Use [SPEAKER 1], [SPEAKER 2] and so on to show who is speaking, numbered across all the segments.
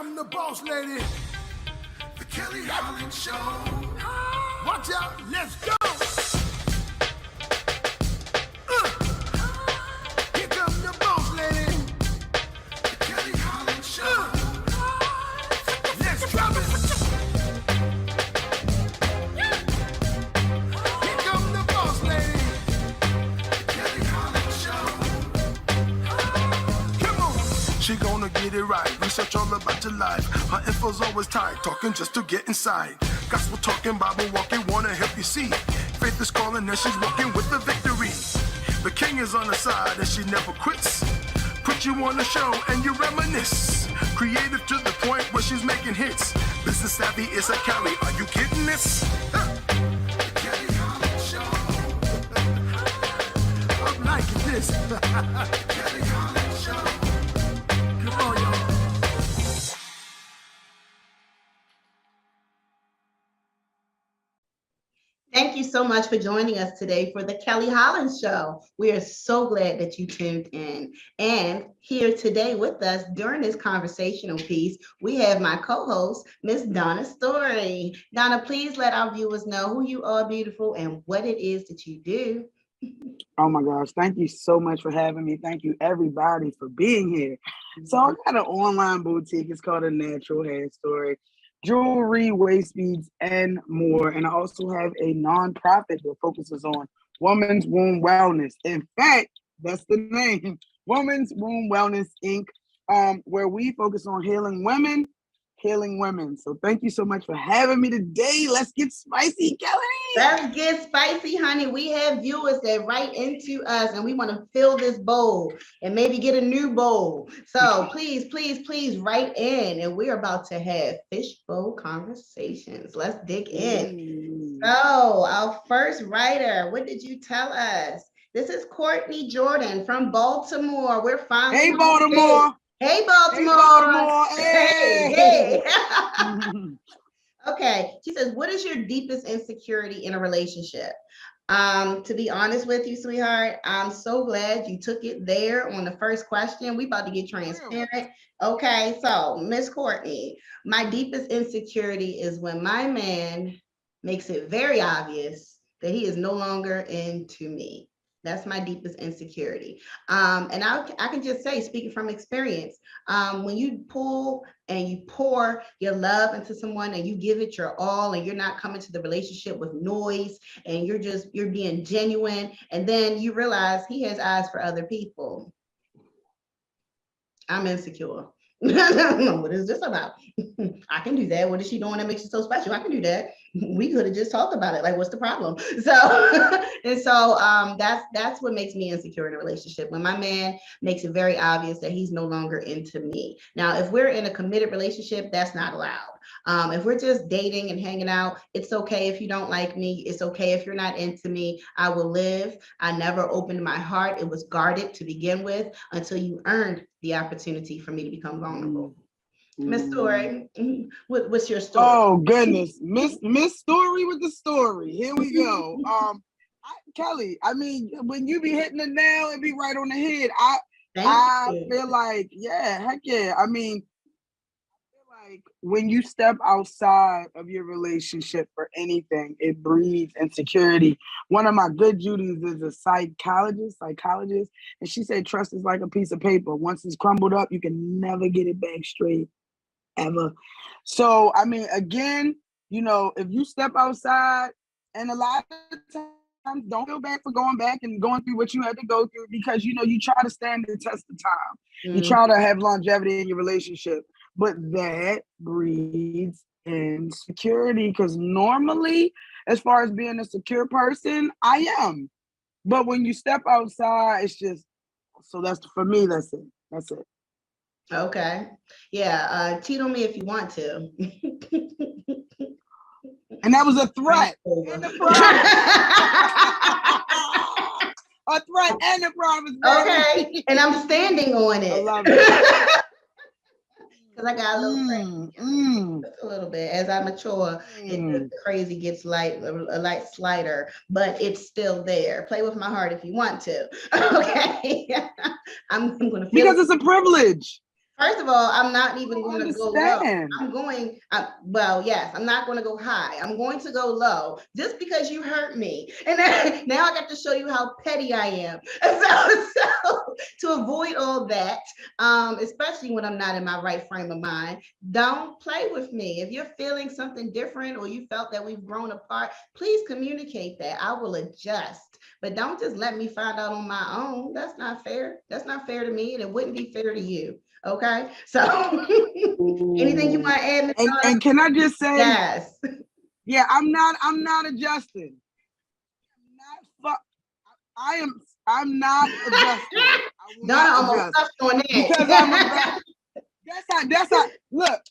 [SPEAKER 1] come the boss lady, the Kelly Holland Show. Watch out, let's go. Here come the boss lady, the Kelly Holland Show. Let's drop it. Here come the boss lady, the Kelly Holland Show. Come on. She gonna get it right. Research all about your life. Her info's always tight. Talking just to get inside. Gospel talking, Bible walking, wanna help you see. Faith is calling and she's walking with the victory. The king is on her side and she never quits. Put you on the show and you reminisce. Creative to the point where she's making hits. Business savvy is a Kelly. Are you kidding this? Kelly Holland Show. I'm liking this. Kelly Holland Show. Come on, y'all.
[SPEAKER 2] Thank you so much for joining us today for the Kelly Holland Show. We are so glad that you tuned in. And here today with us during this conversational piece, we have my co-host, Miss Donna Story. Donna, please let our viewers know who you are, beautiful, and what it is that you do.
[SPEAKER 3] Oh my gosh, thank you so much for having me. Thank you everybody for being here. So I got an online boutique. It's called A Natural Hair Story. Jewelry, waist beads, and more. And I also have a nonprofit that focuses on women's womb wellness. In fact, that's the name, Women's Womb Wellness Inc., where we focus on healing women. So thank you so much for having me today. Let's get spicy, Kelly.
[SPEAKER 2] Let's get spicy, honey. We have viewers that write into us and we want to fill this bowl and maybe get a new bowl. So please, please, please write in, and we're about to have fishbowl conversations. Let's dig in. So our first writer, what did you tell us? This is Courtney Jordan from Baltimore. We're finally.
[SPEAKER 3] Hey, Baltimore.
[SPEAKER 2] Hey, Baltimore.
[SPEAKER 3] Hey, Baltimore.
[SPEAKER 2] Hey. Okay. She says, what is your deepest insecurity in a relationship? To be honest with you, sweetheart, I'm so glad you took it there on the first question. We about to get transparent. Okay. So, Miss Courtney, my deepest insecurity is when my man makes it very obvious that he is no longer into me. That's my deepest insecurity. And I can just say, speaking from experience, when you pull and you pour your love into someone and you give it your all and you're not coming to the relationship with noise and you're being genuine, and then you realize he has eyes for other people. I'm insecure. What is this about? I can do that. What is she doing that makes you so special? I can do that. We could have just talked about it. Like, what's the problem? So, that's what makes me insecure in a relationship. When my man makes it very obvious that he's no longer into me. Now, if we're in a committed relationship, that's not allowed. If we're just dating and hanging out, it's okay if you don't like me. It's okay if you're not into me. I will live. I never opened my heart. It was guarded to begin with until you earned the opportunity for me to become vulnerable. Miss Story, what's your story?
[SPEAKER 3] Oh goodness, Miss Story with the story. Here we go. Kelly, I mean, when you be hitting the nail and be right on the head, I feel like, yeah, heck yeah. I mean, I feel like when you step outside of your relationship for anything, it breeds insecurity. One of my good Judies is a psychologist, and she said trust is like a piece of paper. Once it's crumbled up, you can never get it back straight, ever. So, I mean, again, you know, if you step outside, and a lot of times, don't feel bad for going back and going through what you had to go through, because, you know, you try to stand the test of time. You try to have longevity in your relationship. But that breeds insecurity, because normally, as far as being a secure person, I am. But when you step outside, it's just, so that's, for me, that's it. That's it.
[SPEAKER 2] Okay. Yeah. Cheat on me if you want to.
[SPEAKER 3] And that was a threat. And a promise. A threat and a promise.
[SPEAKER 2] Okay. And I'm standing on it.
[SPEAKER 3] I love it.
[SPEAKER 2] Because I got a little a little bit. As I mature, the crazy gets a light slighter, but it's still there. Play with my heart if you want to. Okay. I'm gonna feel
[SPEAKER 3] because it's a privilege.
[SPEAKER 2] First of all, I'm not even going to go low. Well, yes, I'm not going to go high. I'm going to go low just because you hurt me. And then, now I got to show you how petty I am. So to avoid all that, especially when I'm not in my right frame of mind, don't play with me. If you're feeling something different or you felt that we've grown apart, please communicate that. I will adjust. But don't just let me find out on my own. That's not fair. That's not fair to me, and it wouldn't be fair to you. Okay, so anything you want to add?
[SPEAKER 3] And can I just say,
[SPEAKER 2] yes,
[SPEAKER 3] yeah, I'm not adjusting. I'm not adjusting.
[SPEAKER 2] Donna almost touched on that
[SPEAKER 3] because that's how. Look,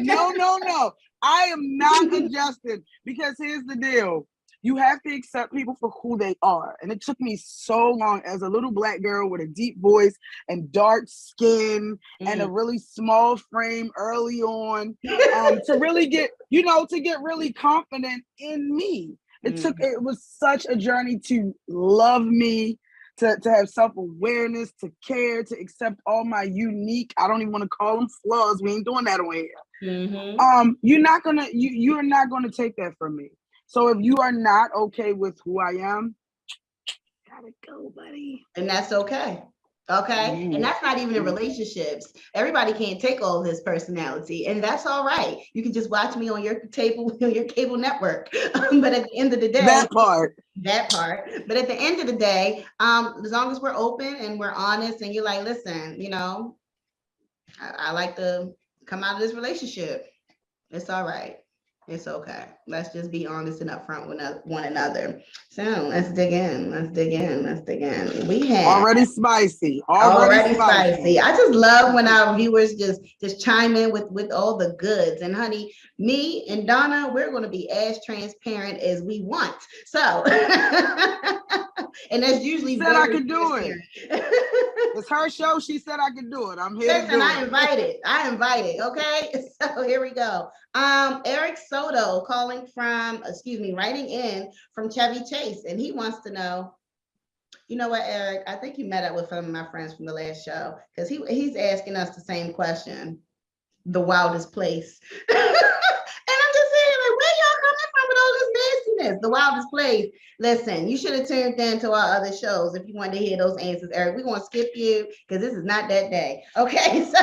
[SPEAKER 3] no. I am not adjusting because here's the deal. You have to accept people for who they are. And it took me so long as a little Black girl with a deep voice and dark skin and a really small frame early on to really get, to get really confident in me. It was such a journey to love me, to have self-awareness, to care, to accept all my unique, I don't even want to call them flaws. We ain't doing that on here. You're not gonna take that from me. So if you are not okay with who I am, gotta go, buddy.
[SPEAKER 2] And that's okay. Okay. And that's not even in relationships. Everybody can't take all his personality, and that's all right. You can just watch me on your cable network. But at the end of the day, that part. But at the end of the day, as long as we're open and we're honest, and you're like, listen, I like to come out of this relationship. It's all right. It's okay. Let's just be honest and upfront with one another. So let's dig in. We have
[SPEAKER 3] already spicy.
[SPEAKER 2] I just love when our viewers just chime in with all the goods. And honey, me and Donna, we're going to be as transparent as we want. So, and that's usually
[SPEAKER 3] she said I could do it. It's her show. She said I could do it. I'm here.
[SPEAKER 2] Listen, I invited. Okay, so here we go. Eric Soto writing in from Chevy Chase, and he wants to know, you know what, Eric? I think you met up with some of my friends from the last show, because he's asking us the same question, the wildest place. And I'm just saying, like, where y'all coming from with all this nastiness? The wildest place. Listen, you should have tuned in to our other shows if you wanted to hear those answers, Eric. We're going to skip you because this is not that day. Okay, so.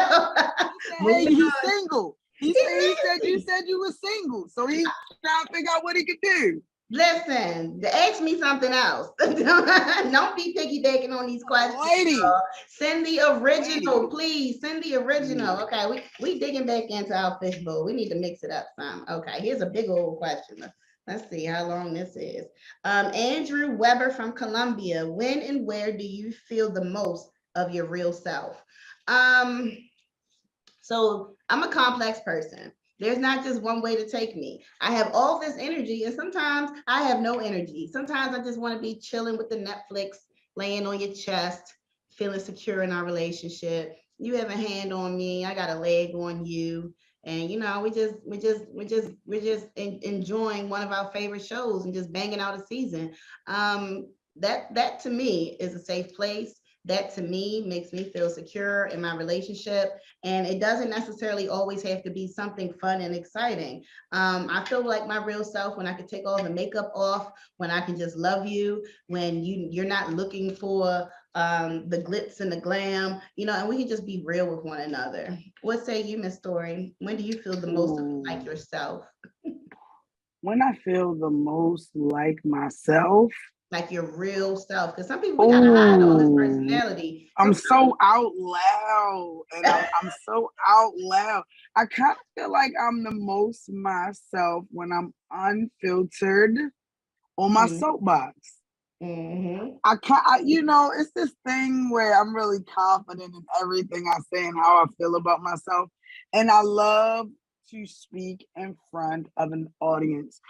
[SPEAKER 3] Hey, he's single. He said you said you were single, so he's trying to figure out what he could do.
[SPEAKER 2] Listen, ask me something else. Don't be piggybacking on these questions. Lady. Send the original, please. Send the original. Okay, we digging back into our fishbowl. We need to mix it up some. Okay, here's a big old question. Let's see how long this is. Andrew Weber from Columbia. When and where do you feel the most of your real self? So I'm a complex person. There's not just one way to take me. I have all this energy, and sometimes I have no energy. Sometimes I just want to be chilling with the Netflix, laying on your chest, feeling secure in our relationship. You have a hand on me, I got a leg on you, and we're just enjoying one of our favorite shows and just banging out a season. That to me is a safe place. That to me makes me feel secure in my relationship. And it doesn't necessarily always have to be something fun and exciting. I feel like my real self when I can take all the makeup off, when I can just love you, when you're not looking for the glitz and the glam, and we can just be real with one another. What say you, Miss Story? When do you feel the most like yourself?
[SPEAKER 3] When I feel the most like myself,
[SPEAKER 2] like your real self, because some people, we gotta hide all this personality.
[SPEAKER 3] I'm so out loud, and I'm so out loud. I kind of feel like I'm the most myself when I'm unfiltered on my soapbox. It's this thing where I'm really confident in everything I say and how I feel about myself, and I love to speak in front of an audience,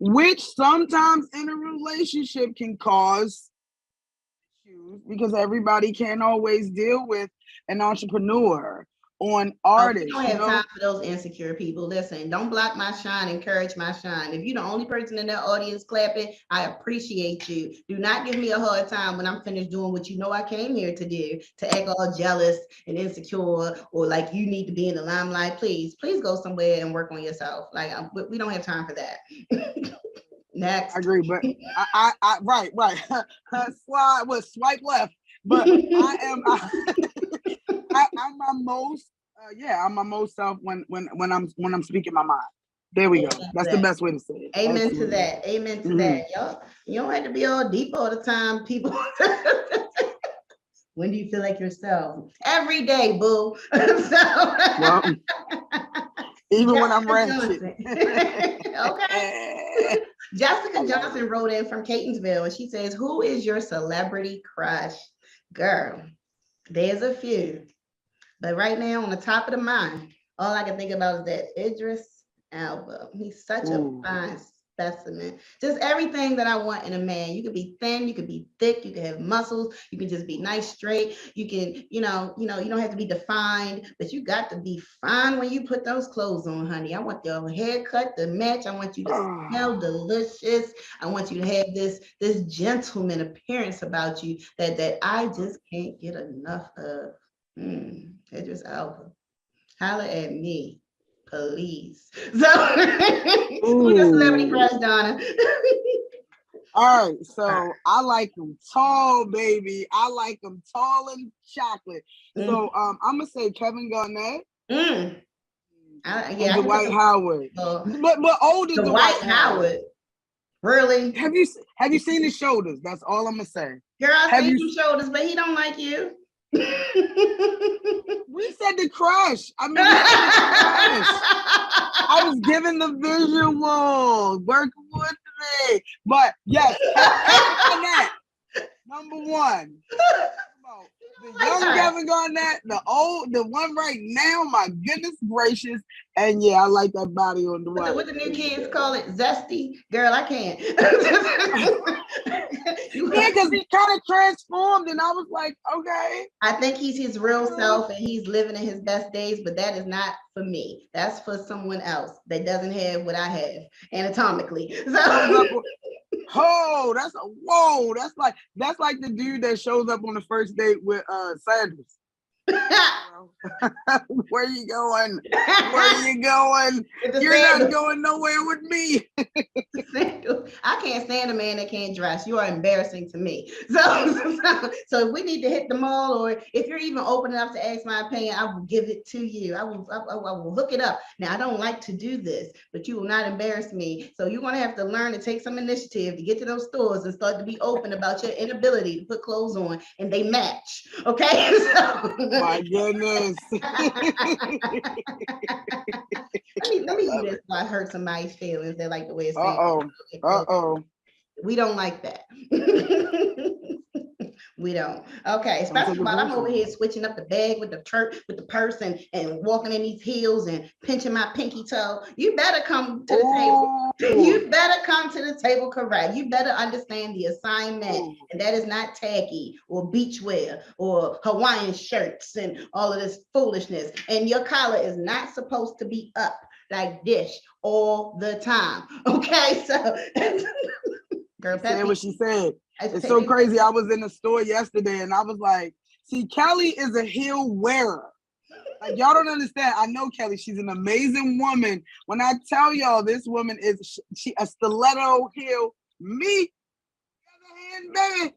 [SPEAKER 3] which sometimes in a relationship can cause issues because everybody can't always deal with an entrepreneur on artists.
[SPEAKER 2] We don't have time for those insecure people. Listen, don't block my shine, encourage my shine. If you're the only person in that audience clapping, I appreciate you. Do not give me a hard time when I'm finished doing what you know I came here to do, to act all jealous and insecure, or like you need to be in the limelight. Please go somewhere and work on yourself. Like, we don't have time for that. Next.
[SPEAKER 3] I agree, but I right. Swipe left. But I'm my most I'm my most self when I'm speaking my mind. There we go. That's the best way to say it.
[SPEAKER 2] Amen to that. Amen to that. Y'all, you don't have to be all deep all the time, people. When do you feel like yourself? Every day, boo.
[SPEAKER 3] Well, even when I'm ratchet.
[SPEAKER 2] Okay. Jessica Johnson wrote in from Catonsville, and she says, "Who is your celebrity crush?" Girl, there's a few, but right now on the top of the mind, all I can think about is that Idris Elba. He's such a fine specimen. Just everything that I want in a man. You could be thin, you could be thick, you could have muscles, you can just be nice, straight. You can, you don't have to be defined, but you got to be fine when you put those clothes on, honey. I want your haircut to match. I want you to smell delicious. I want you to have this gentleman appearance about you that I just can't get enough of. Idris Elba. Holla at me, please. So, who's your celebrity crush, Donna?
[SPEAKER 3] All right, so I like them tall, baby. I like them tall and chocolate. So I'm gonna say Kevin Garnett.
[SPEAKER 2] Yeah,
[SPEAKER 3] Dwight Howard. But older than
[SPEAKER 2] Dwight Howard. Really?
[SPEAKER 3] Have you seen his shoulders? That's all I'm gonna say.
[SPEAKER 2] Girl, I seen his shoulders, but he don't like you.
[SPEAKER 3] We said the crush. I mean, I was giving the visual, working with me. But yes, number one. The young Kevin Garnett, the one right now, my goodness gracious. And yeah, I like that body on the right.
[SPEAKER 2] What the new kids call it? Zesty? Girl, I can't.
[SPEAKER 3] Yeah, because he kind of transformed, and I was like, okay.
[SPEAKER 2] I think he's his real self, and he's living in his best days, but that is not for me. That's for someone else that doesn't have what I have anatomically. So that's like the dude that shows up on the first date with Sanders. Where you going? You're not going nowhere with me. I can't stand a man that can't dress. You are embarrassing to me. So if we need to hit the mall, or if you're even open enough to ask my opinion, I will give it to you. I will hook it up. Now, I don't like to do this, but you will not embarrass me. So you're going to have to learn to take some initiative to get to those stores and start to be open about your inability to put clothes on and they match. Okay?
[SPEAKER 3] My goodness.
[SPEAKER 2] Let me do this so I hurt somebody's feelings. They like the way it's saying. We don't like that. We don't. Okay, especially while I'm over here switching up the bag with the purse and walking in these heels and pinching my pinky toe. You better come to the table. You better come to the table correct. You better understand the assignment, and that is not tacky or beachwear or Hawaiian shirts and all of this foolishness. And your collar is not supposed to be up like this all the time. Okay, so girl,
[SPEAKER 3] said what she said. It's so crazy. I was in the store yesterday and I was like, see, Kelly is a heel wearer. Like, y'all don't understand. I know Kelly. She's an amazing woman. When I tell y'all, this woman is she a stiletto heel. Me, on the other hand,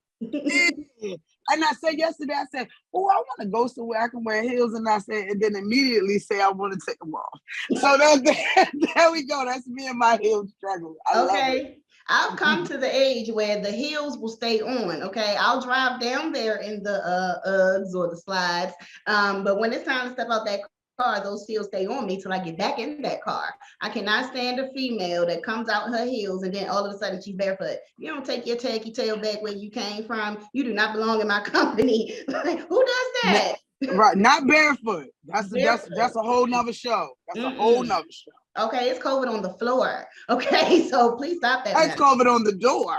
[SPEAKER 3] man. And I said yesterday, I said, oh, I want to go somewhere I can wear heels. And I said, and then immediately say I want to take them off. So there we go. That's me and my heel struggle. I love it.
[SPEAKER 2] I've come to the age where the heels will stay on. Okay, I'll drive down there in the Uggs or the slides, but when it's time to step out that car, those heels stay on me till I get back in that car. I cannot stand a female that comes out her heels and then all of a sudden she's barefoot. You don't take your tacky tail back where you came from. You do not belong in my company. Like, who does that?
[SPEAKER 3] Right, not barefoot. That's a whole nother show. That's a whole nother show.
[SPEAKER 2] Okay, it's COVID on the floor. Okay, so please stop that.
[SPEAKER 3] It's COVID on the door.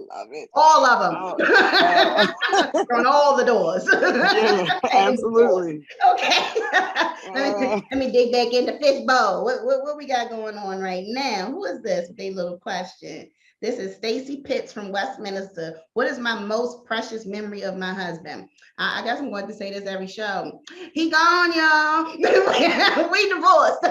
[SPEAKER 3] love it.
[SPEAKER 2] All of them. On all the doors.
[SPEAKER 3] Yeah, absolutely.
[SPEAKER 2] Okay. Let me dig back in the fishbowl. What we got going on right now? Who is this with a little question? This is Stacy Pitts from Westminster. What is my most precious memory of my husband? I guess I'm going to say this every show. He gone, y'all. We divorced.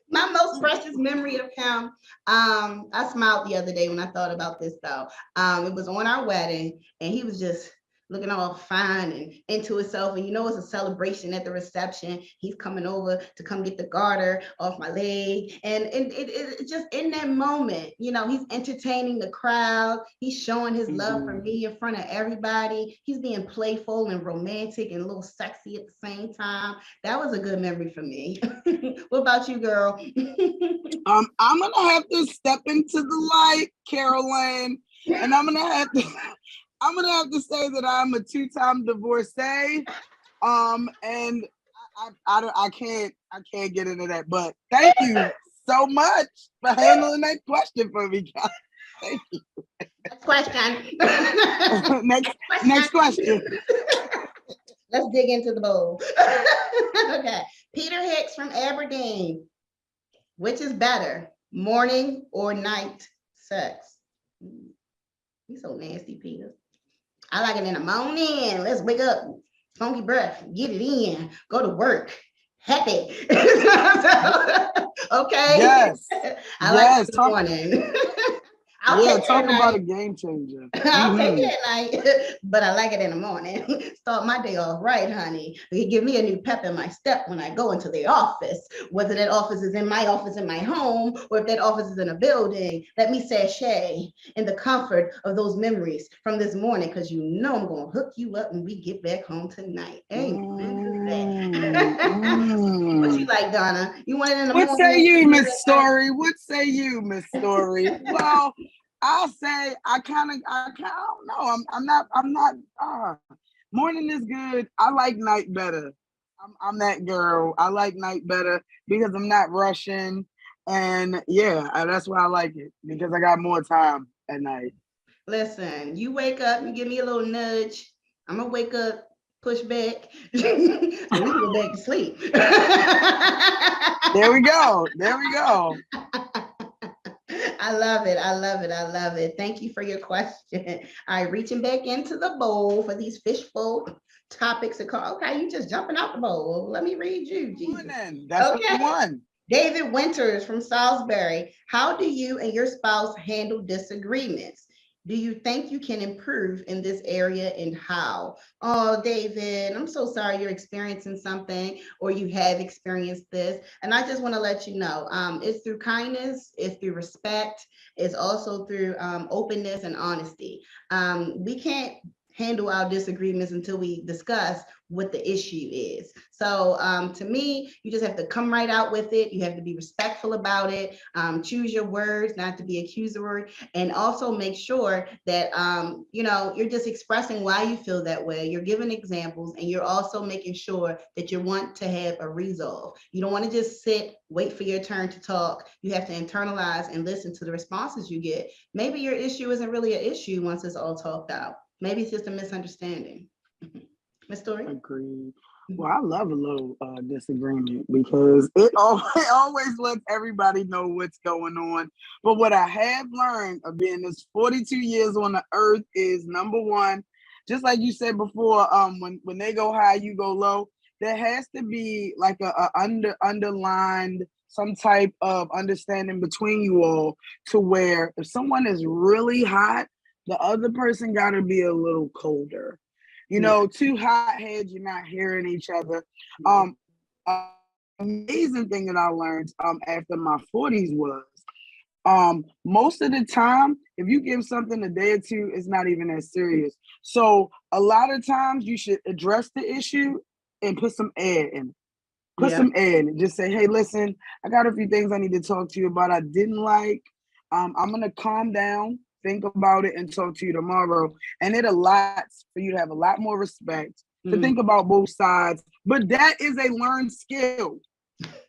[SPEAKER 2] My most precious memory of him, I smiled the other day when I thought about this though. It was on our wedding and he was just looking all fine and into himself. And you know, it's a celebration at the reception. He's coming over to come get the garter off my leg. And it just in that moment, you know, he's entertaining the crowd. He's showing his love for me in front of everybody. He's being playful and romantic and a little sexy at the same time. That was a good memory for me. What about you, girl?
[SPEAKER 3] I'm gonna have to step into the light, Caroline, and I'm gonna have to say that I'm a 2-time divorcee. And I can't get into that. But thank you so much for handling that question for me, guys. Thank you.
[SPEAKER 2] Next question.
[SPEAKER 3] Next question.
[SPEAKER 2] Let's dig into the bowl. Okay. Peter Hicks from Aberdeen. Which is better, morning or night sex? He's so nasty, Peter. I like it in the morning. Let's wake up, funky breath, get it in, go to work, happy. Okay.
[SPEAKER 3] Yes.
[SPEAKER 2] I like it in the morning.
[SPEAKER 3] Talk about a game changer.
[SPEAKER 2] I'll take it at night, but I like it in the morning. Start my day off right, honey. It give me a new pep in my step when I go into the office, whether that office is in my office in my home, or if that office is in a building. Let me sashay in the comfort of those memories from this morning, because you know I'm going to hook you up when we get back home tonight. Amen to that. What you like, Donna? You want it in the morning?
[SPEAKER 3] What say you, Miss Story? What say you, Miss Story? Well, I'll say I don't know. I'm not. Morning is good. I like night better. I'm that girl. I like night better because I'm not rushing, and that's why I like it, because I got more time at night.
[SPEAKER 2] Listen, you wake up, you give me a little nudge. I'm gonna wake up, push back, so we can go back to sleep.
[SPEAKER 3] There we go.
[SPEAKER 2] I love it. I love it. I love it. Thank you for your question. All right, reaching back into the bowl for these fishbowl topics. Okay, you just jumping out the bowl. Let me read you, Jesus.
[SPEAKER 3] That's the one.
[SPEAKER 2] David Winters from Salisbury. How do you and your spouse handle disagreements? Do you think you can improve in this area, and how? Oh, David, I'm so sorry you're experiencing something, or you have experienced this. And I just want to let you know, it's through kindness, it's through respect, it's also through openness and honesty. We can't handle our disagreements until we discuss what the issue is. So to me, you just have to come right out with it. You have to be respectful about it. Choose your words, not to be accusatory, and also make sure that you're just expressing why you feel that way. You're giving examples, and you're also making sure that you want to have a resolve. You don't want to just sit, wait for your turn to talk. You have to internalize and listen to the responses you get. Maybe your issue isn't really an issue once it's all talked out. Maybe it's just a misunderstanding. Miss Story?
[SPEAKER 3] Agreed. Well, I love a little disagreement because it always lets everybody know what's going on. But what I have learned of being this 42 years on the earth is, number one, just like you said before, when they go high, you go low. There has to be like a underlined some type of understanding between you all, to where if someone is really hot, the other person got to be a little colder. Two hot heads, you're not hearing each other. Amazing thing that I learned after my 40s was most of the time, if you give something a day or two, it's not even that serious. So a lot of times you should address the issue and put some air in it. Some air in it. Just say, hey, listen, I got a few things I need to talk to you about I didn't like. I'm going to calm down, think about it, and talk to you tomorrow. And it allows for you to have a lot more respect, to think about both sides. But that is a learned skill.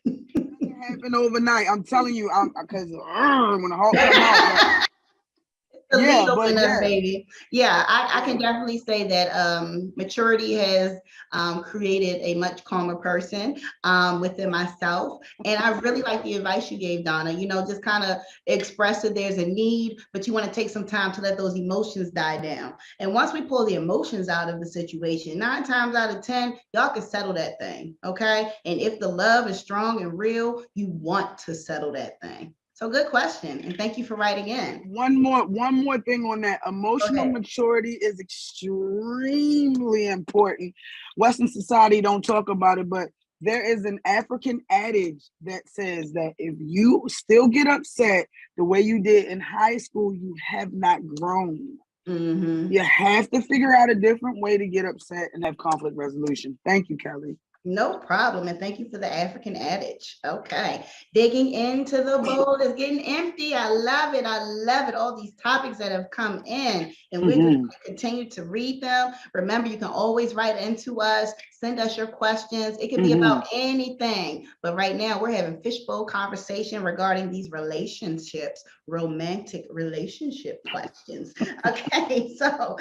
[SPEAKER 3] It doesn't happen overnight. I'm telling you, because when the Hulk comes out,
[SPEAKER 2] The
[SPEAKER 3] Yeah,
[SPEAKER 2] Leo
[SPEAKER 3] but
[SPEAKER 2] in us,
[SPEAKER 3] yeah.
[SPEAKER 2] baby. Yeah, I can definitely say that maturity has created a much calmer person within myself. And I really like the advice you gave, Donna. You know, just kind of express that there's a need, but you want to take some time to let those emotions die down. And once we pull the emotions out of the situation, 9 times out of 10, y'all can settle that thing, okay? And if the love is strong and real, you want to settle that thing. So good question, and thank you for writing in.
[SPEAKER 3] One more thing on that. Emotional maturity is extremely important. Western society don't talk about it, but there is an African adage that says that if you still get upset the way you did in high school, you have not grown.
[SPEAKER 2] Mm-hmm.
[SPEAKER 3] You have to figure out a different way to get upset and have conflict resolution. Thank you, Kelly.
[SPEAKER 2] No problem. And thank you for the African adage. Okay. Digging into the bowl is getting empty. I love it. I love it. All these topics that have come in, and we're just going to continue to read them. Remember, you can always write into us, send us your questions. It can be about anything. But right now, we're having fishbowl conversation regarding these relationships, romantic relationship questions. Okay. So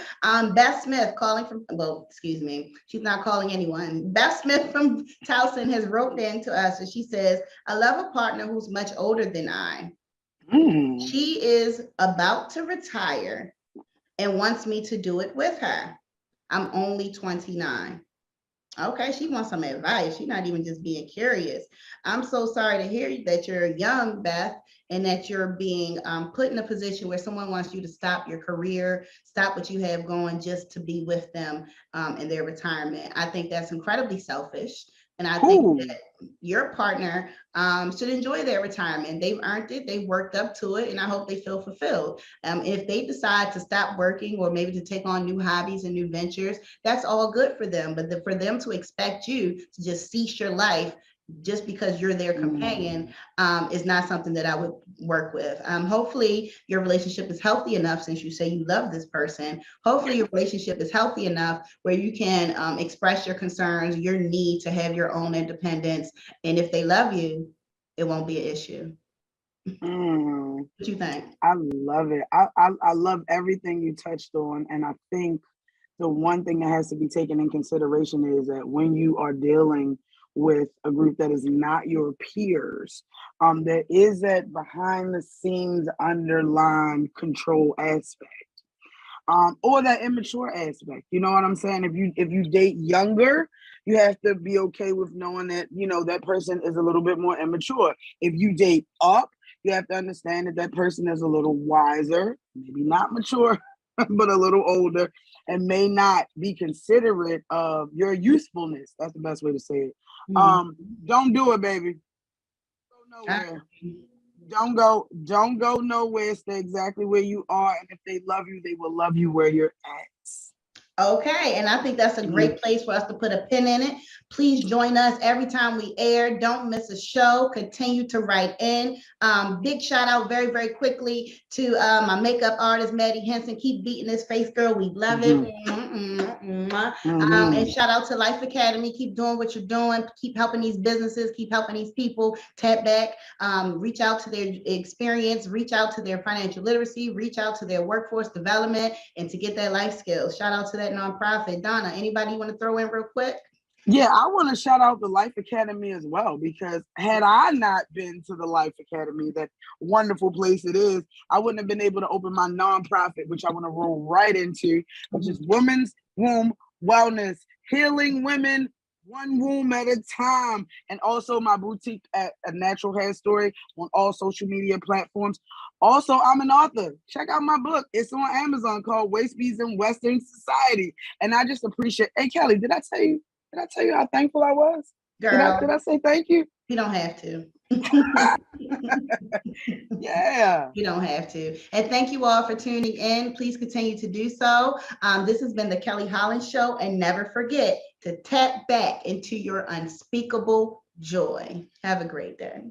[SPEAKER 2] Beth Smith calling from, well, excuse me, she's not calling anyone. Beth Smith from Towson has wrote in to us, and she says, I love a partner who's much older than I. She is about to retire and wants me to do it with her. I'm only 29. Okay, she wants some advice. She's not even just being curious. I'm so sorry to hear that you're young, Beth, and that you're being put in a position where someone wants you to stop your career, stop what you have going just to be with them in their retirement. I think that's incredibly selfish. And I think that your partner should enjoy their retirement. They've earned it. They've worked up to it. And I hope they feel fulfilled. If they decide to stop working or maybe to take on new hobbies and new ventures, that's all good for them. But for them to expect you to just cease your life just because you're their companion is not something that I would work with. Hopefully your relationship is healthy enough, since you say you love this person. Hopefully your relationship is healthy enough where you can express your concerns, your need to have your own independence. And if they love you, it won't be an issue. What do you think?
[SPEAKER 3] I love it. I love everything you touched on. And I think the one thing that has to be taken in consideration is that when you are dealing with a group that is not your peers, there is that behind the scenes underlying control aspect, or that immature aspect. You know what I'm saying? If you date younger, you have to be okay with knowing that, you know, that person is a little bit more immature. If you date up, you have to understand that that person is a little wiser, maybe not mature, but a little older, and may not be considerate of your usefulness. That's the best way to say it. Don't do it, baby. Go nowhere. Don't go nowhere. Stay exactly where you are. And if they love you, they will love you where you're at.
[SPEAKER 2] Okay, and I think that's a great place for us to put a pin in it. Please join us every time we air. Don't miss a show. Continue to write in. Big shout out very, very quickly to my makeup artist, Maddie Henson. Keep beating this face, girl. We love it. And shout out to Life Academy. Keep doing what you're doing. Keep helping these businesses. Keep helping these people tap back. Reach out to their experience. Reach out to their financial literacy. Reach out to their workforce development, and to get that life skills. Shout out to that nonprofit. Donna, anybody you want to throw in real quick?
[SPEAKER 3] Yeah, I want to shout out the Life Academy as well, because had I not been to the Life Academy, that wonderful place it is, I wouldn't have been able to open my nonprofit, which I want to roll right into, which is Women's Womb Wellness, healing women one womb at a time, and also my boutique at A Natural Hair Story on all social media platforms. Also, I'm an author. Check out my book. It's on Amazon, called Waist Beads in Western Society. And I just appreciate. Hey, Kelly, did I tell you how thankful I was?
[SPEAKER 2] Girl,
[SPEAKER 3] did I say thank you?
[SPEAKER 2] You don't have to.
[SPEAKER 3] Yeah.
[SPEAKER 2] You don't have to. And thank you all for tuning in. Please continue to do so. This has been the Kelly Holland Show. And never forget to tap back into your unspeakable joy. Have a great day.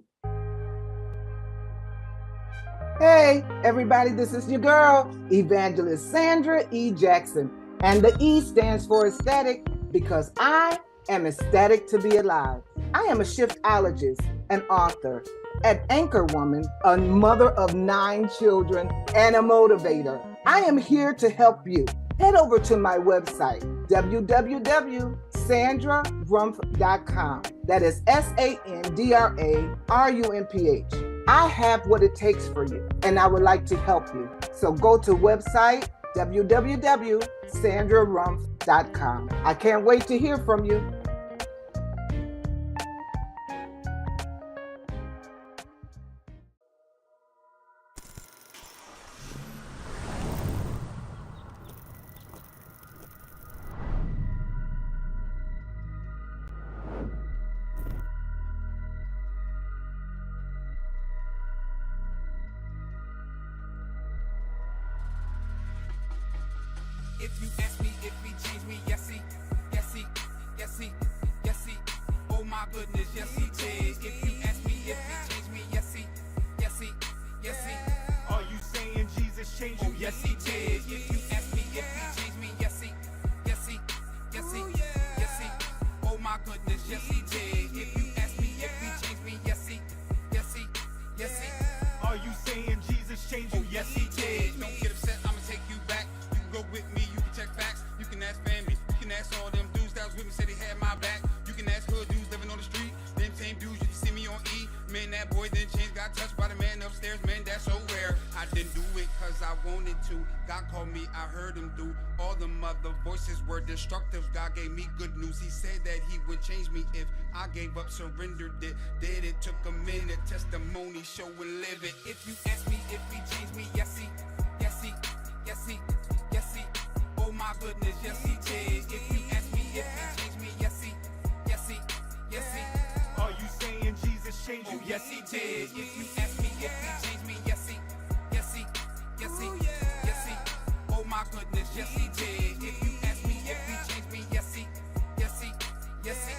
[SPEAKER 4] Hey, everybody, this is your girl, Evangelist Sandra E. Jackson. And the E stands for aesthetic, because I am ecstatic to be alive. I am a shiftologist, an author, At Anchor Woman, a mother of 9 children and a motivator, I am here to help you. Head over to my website, www.sandrarumph.com. That is SANDRARUMPH. I have what it takes for you, and I would like to help you. So go to website www.sandrarumph.com. I can't wait to hear from you.
[SPEAKER 5] If you ask me if he changed me, yes he, yes he, yes he, yes he. Oh my goodness, yes he did. If you ask me if he changed me, yes he, yes he, yes he.
[SPEAKER 6] Are you saying Jesus changed you?
[SPEAKER 5] Oh yes he did. If you ask me if he changed me, yes he, yes he, yes he, yes he. Oh my goodness, yes he did. If you ask me if he changed me, yes he, yes he, yes he.
[SPEAKER 6] Are you saying Jesus changed you?
[SPEAKER 5] Oh yes he did. Don't get upset, I'ma take you back. You can go with me, you can check facts. You can ask family, you can ask all them dudes that was with me, said they had my back. You can ask hood dudes living on the street. Them same dudes you can see me on E. Man, that boy then changed, got touched by the man upstairs. Man, that's so rare. I didn't do it cause I wanted to. God called me, I heard him through. All the mother voices were destructive. God gave me good news. He said that he would change me if I gave up, surrendered it. Did it, took a minute. Testimony, show and live it. If you ask me if he changed me, yes he, yes he, yes he, yes he. Oh my goodness, yes he did. If you ask me if he changed me, yes he, yes he, yes he.
[SPEAKER 6] Are you saying Jesus changed you?
[SPEAKER 5] Oh yes he did. If you ask me if he changed me, yes he, yes he, yes he, yes he. Oh my goodness, yes he did. If you ask me if he changed me, yes he, yes he, yes he.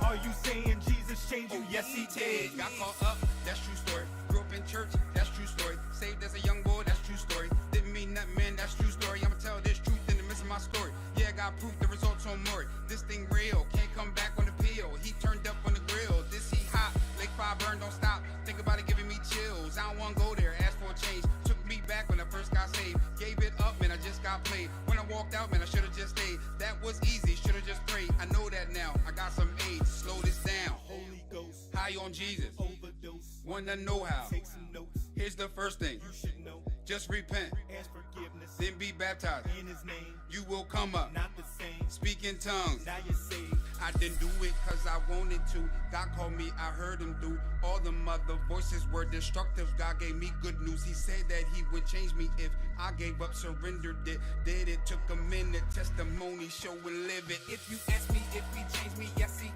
[SPEAKER 6] Are you saying Jesus changed you?
[SPEAKER 5] Oh yes he did. Got caught up, that's true story. Grew up in church, that's true story. Saved as a young boy, that's true story. Didn't mean nothing, man, that's true story. I'ma tell this truth in the midst of my story. Yeah, I got proof, the results on more. This thing real, can't come back on the peel. He turned up on the grill, this heat hot. Lake fire burn, don't stop. Think about it, giving me chills. I don't wanna go there, ask for a change. Took me back when I first got saved. Gave it up, man, I just got played. When I walked out, man, I should've just stayed. That was easy, should've just prayed. I know that now, I got some age. Slow this down.
[SPEAKER 6] Holy Ghost,
[SPEAKER 5] High on Jesus,
[SPEAKER 6] overdose.
[SPEAKER 5] wanna know how.
[SPEAKER 6] Take some notes.
[SPEAKER 5] Here's the first thing,
[SPEAKER 6] You should know.
[SPEAKER 5] just repent,
[SPEAKER 6] Ask forgiveness
[SPEAKER 5] then be baptized.
[SPEAKER 6] in his name.
[SPEAKER 5] You will come up,
[SPEAKER 6] Not the same.
[SPEAKER 5] speak in tongues.
[SPEAKER 6] Now you're saved.
[SPEAKER 5] I didn't do it cause I wanted to. God called me, I heard him through. All the mother voices were destructive. God gave me good news. He said that he would change me if I gave up, surrendered it. Did it, took a minute. Testimony, show and live it. If you ask me if he changed me, yes he,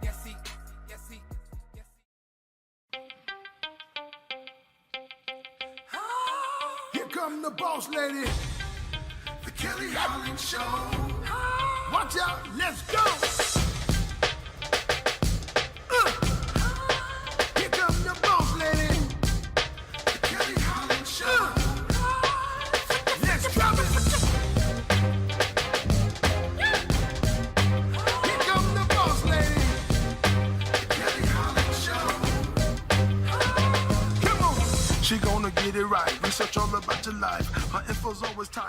[SPEAKER 5] yes he, yes he, yes he.
[SPEAKER 1] Here come the boss lady, the Kelly Holland Show. Watch out, let's go. Here come the boss lady, the Kelly Holland Show. Let's drop it. Here come the boss lady, the Kelly Holland Show. Come on, she gonna get it right. Research all about your life. Her info's always tight.